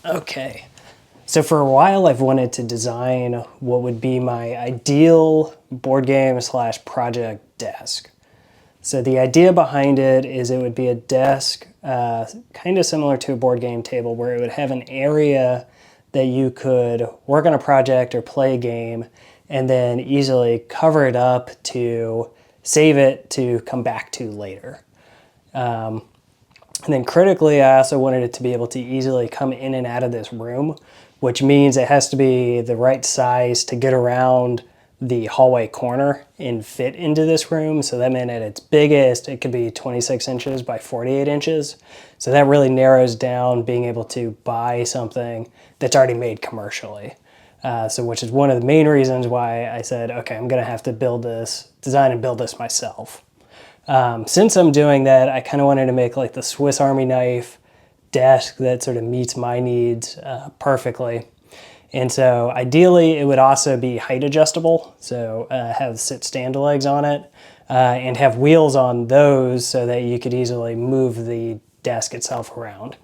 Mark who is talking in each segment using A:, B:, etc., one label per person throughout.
A: Okay, so for a while I've wanted to design what would be my ideal board game slash project desk. So the idea behind it is it would be a desk kind of similar to a board game table where it would have an area that you could work on a project or play a game and then easily cover it up to save it to come back to later. And then critically, I also wanted it to be able to easily come in and out of this room, which means it has to be the right size to get around the hallway corner and fit into this room. So that meant at its biggest, it could be 26 inches by 48 inches. So that really narrows down being able to buy something that's already made commercially. Which is one of the main reasons why I said, okay, I'm gonna have to design and build this myself. Since I'm doing that, I kind of wanted to make like the Swiss Army knife desk that sort of meets my needs perfectly. And so ideally it would also be height adjustable. So have sit stand legs on it and have wheels on those so that you could easily move the desk itself around.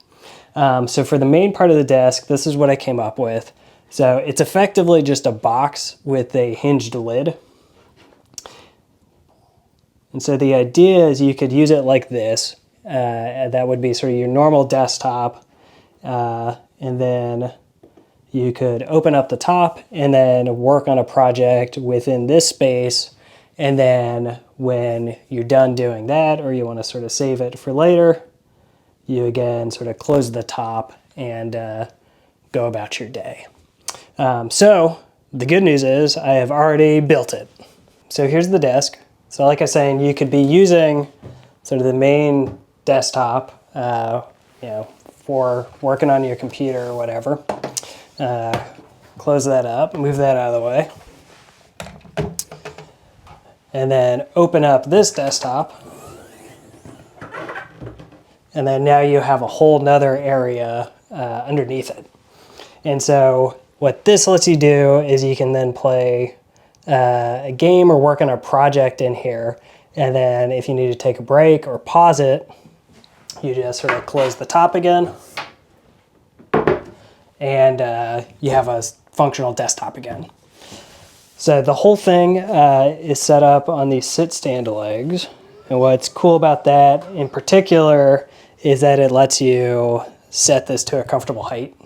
A: So for the main part of the desk, this is what I came up with. So it's effectively just a box with a hinged lid. And so the idea is you could use it like this. That would be sort of your normal desktop. And then you could open up the top and then work on a project within this space. And then when you're done doing that, or you want to sort of save it for later, you again sort of close the top and go about your day. So the good news is I have already built it. So here's the desk. So like I was saying, you could be using sort of the main desktop, for working on your computer or whatever. Close that up, move that out of the way. And then open up this desktop. And then now you have a whole nother area underneath it. And so what this lets you do is you can then play a game or work on a project in here. And then if you need to take a break or pause it, you just sort of close the top again. And you have a functional desktop again. So the whole thing is set up on these sit stand legs. And what's cool about that in particular is that it lets you set this to a comfortable height,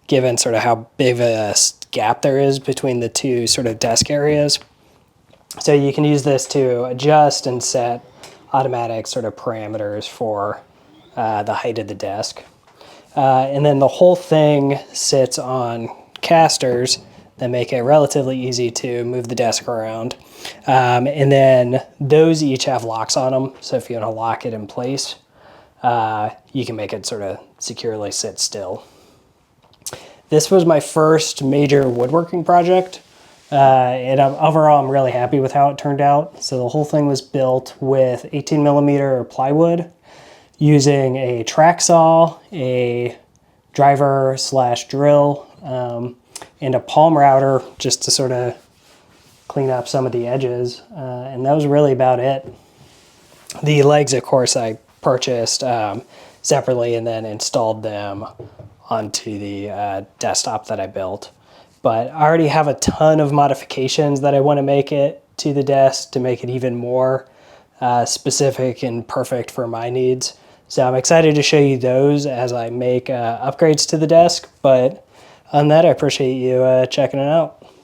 A: given sort of how big of a gap there is between the two sort of desk areas. So you can use this to adjust and set automatic sort of parameters for the height of the desk. And then the whole thing sits on casters that make it relatively easy to move the desk around. And then those each have locks on them. So if you want to lock it in place, you can make it sort of securely sit still. This was my first major woodworking project. And overall, I'm really happy with how it turned out. So the whole thing was built with 18 millimeter plywood using a track saw, a driver / drill, and a palm router just to sort of clean up some of the edges. And that was really about it. The legs, of course, I purchased separately and then installed them onto the desktop that I built. But I already have a ton of modifications that I want to make it to the desk to make it even more specific and perfect for my needs. So I'm excited to show you those as I make upgrades to the desk. But on that, I appreciate you checking it out.